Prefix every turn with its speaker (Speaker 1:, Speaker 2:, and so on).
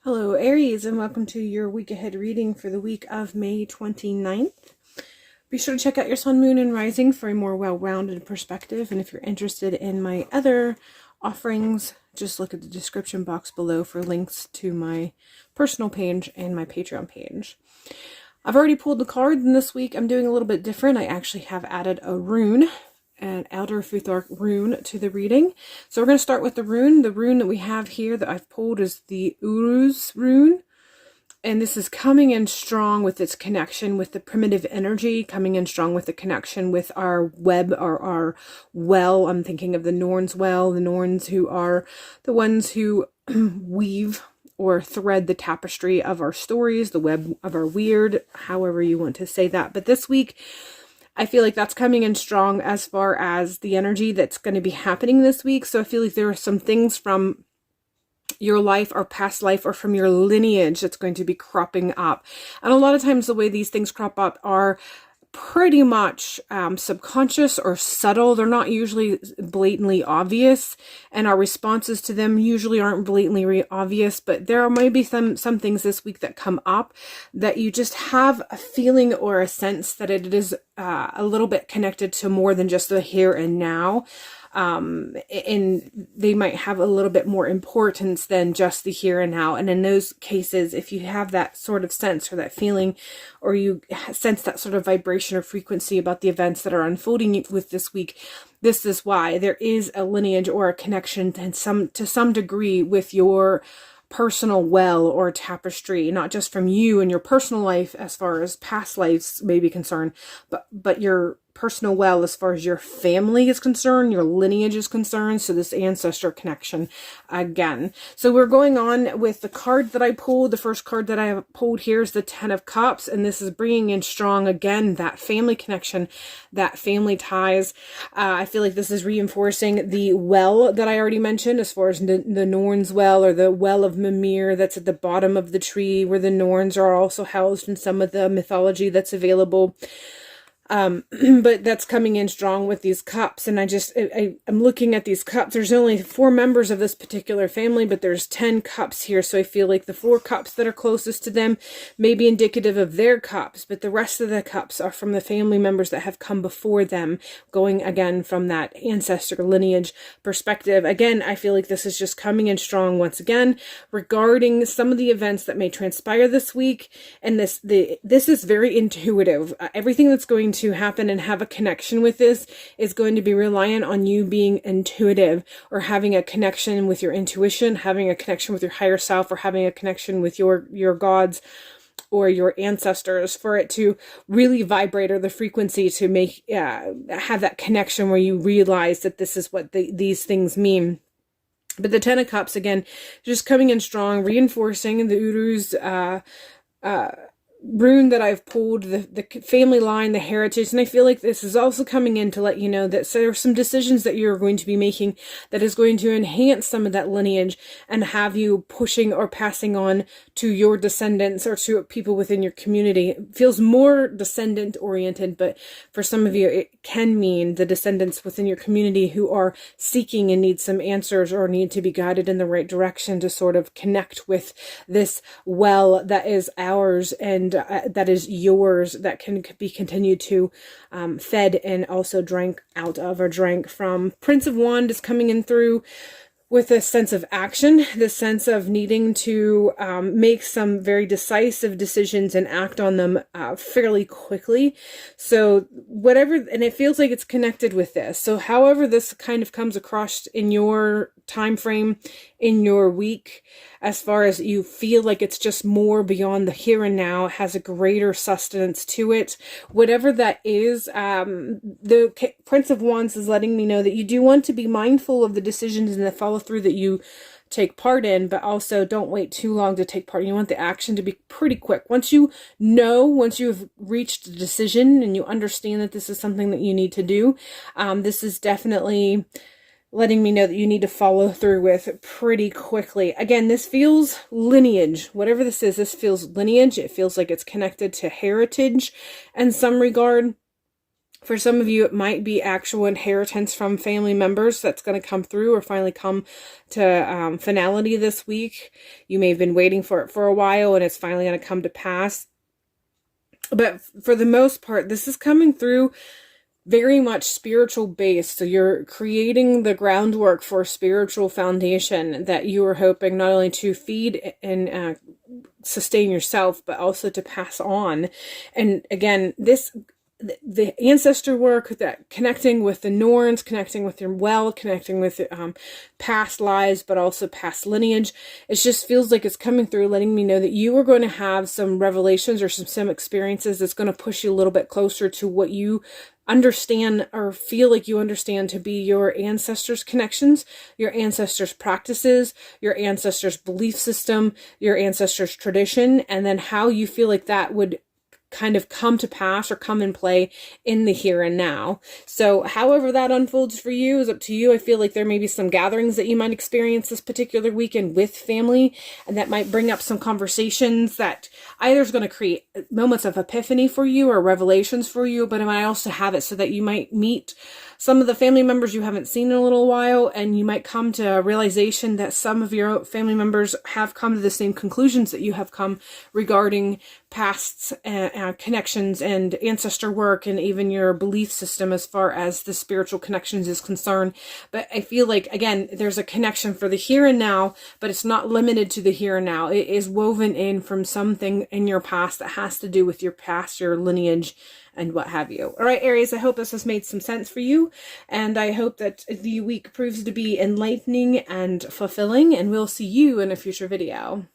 Speaker 1: Hello, Aries, and welcome to your week ahead reading for the week of May 29th. Be sure to check out your sun, moon, and rising for a more well-rounded perspective. And if you're interested in my other offerings, just look at the description box below for links to my personal page and my Patreon page. I've already pulled the cards, and this week I'm doing a little bit different. I actually have added a rune, an Outer Futhark rune, to the reading. So we're going to start with the rune. The rune that we have here that I've pulled is the Uruz rune. And this is coming in strong with its connection with the primitive energy, coming in strong with the connection with our web or our well. I'm thinking of the Norns well, the Norns who are the ones who weave or thread the tapestry of our stories, the web of our weird, however you want to say that. But this week, I feel like that's coming in strong as far as the energy that's going to be happening this week. So I feel like there are some things from your life or past life or from your lineage that's going to be cropping up. And a lot of times the way these things crop up are pretty much subconscious or subtle. They're not usually blatantly obvious, and our responses to them usually aren't blatantly obvious, but there may be some things this week that come up that you just have a feeling or a sense that it is a little bit connected to more than just the here and now. And they might have a little bit more importance than just the here and now. And in those cases, if you have that sort of sense or that feeling, or you sense that sort of vibration or frequency about the events that are unfolding with this week, this is why there is a lineage or a connection to some degree with your personal well or tapestry, not just from you and your personal life as far as past lives may be concerned, but your personal well as far as your family is concerned, your lineage is concerned. So this ancestor connection again. So we're going on with the card that I pulled. The first card that I have pulled here is the Ten of Cups, and this is bringing in strong again that family connection, that family ties. I feel like this is reinforcing the well that I already mentioned as far as the Norns well, or the well of Mimir that's at the bottom of the tree, where the Norns are also housed in some of the mythology that's available. But that's coming in strong with these cups. And I'm looking at these cups. There's only 4 members of this particular family, but there's 10 cups here. So I feel like the 4 cups that are closest to them may be indicative of their cups, but the rest of the cups are from the family members that have come before them, going again from that ancestor lineage perspective. Again, I feel like this is just coming in strong once again regarding some of the events that may transpire this week. And this is very intuitive. Everything that's going to happen and have a connection with this is going to be reliant on you being intuitive, or having a connection with your intuition, having a connection with your higher self, or having a connection with your gods or your ancestors, for it to really vibrate, or the frequency to make have that connection where you realize that this is what these things mean. But the Ten of Cups, again, just coming in strong, reinforcing the Uruz rune that I've pulled, the family line, the heritage. And I feel like this is also coming in to let you know that there are some decisions that you're going to be making that is going to enhance some of that lineage and have you pushing or passing on to your descendants or to people within your community. It feels more descendant oriented, but for some of you it can mean the descendants within your community who are seeking and need some answers, or need to be guided in the right direction to sort of connect with this well that is ours and that is yours, that can be continued to fed and also drank out of, or drank from. Prince of Wands is coming in through with a sense of action, this sense of needing to make some very decisive decisions and act on them fairly quickly. So whatever, and it feels like it's connected with this. So however this kind of comes across in your time frame, in your week, as far as you feel like it's just more beyond the here and now, has a greater sustenance to it, whatever that is, the Prince of Wands is letting me know that you do want to be mindful of the decisions and the follow through that you take part in, but also don't wait too long to take part. You want the action to be pretty quick. Once you've reached a decision and you understand that this is something that you need to do, this is definitely letting me know that you need to follow through with pretty quickly. Again, this feels lineage. Whatever this is, this feels lineage. It feels like it's connected to heritage in some regard. For some of you, it might be actual inheritance from family members that's going to come through or finally come to finality this week. You may have been waiting for it for a while and it's finally going to come to pass. But for the most part, this is coming through very much spiritual based. So you're creating the groundwork for a spiritual foundation that you are hoping not only to feed and sustain yourself, but also to pass on. And again, the ancestor work, that connecting with the Norns, connecting with your well, connecting with past lives, but also past lineage. It just feels like it's coming through, letting me know that you are going to have some revelations or some experiences that's going to push you a little bit closer to what you understand or feel like you understand to be your ancestors' connections, your ancestors' practices, your ancestors' belief system, your ancestors' tradition, and then how you feel like that would kind of come to pass or come and play in the here and now. So however that unfolds for you is up to you. I feel like there may be some gatherings that you might experience this particular weekend with family, and that might bring up some conversations that either is going to create moments of epiphany for you or revelations for you, but it might also have it so that you might meet some of the family members you haven't seen in a little while, and you might come to a realization that some of your family members have come to the same conclusions that you have come regarding past connections and ancestor work, and even your belief system as far as the spiritual connections is concerned. But I feel like, again, there's a connection for the here and now, but it's not limited to the here and now. It is woven in from something in your past that has to do with your past, your lineage, and what have you. All right, Aries, I hope this has made some sense for you, and I hope that the week proves to be enlightening and fulfilling, and we'll see you in a future video.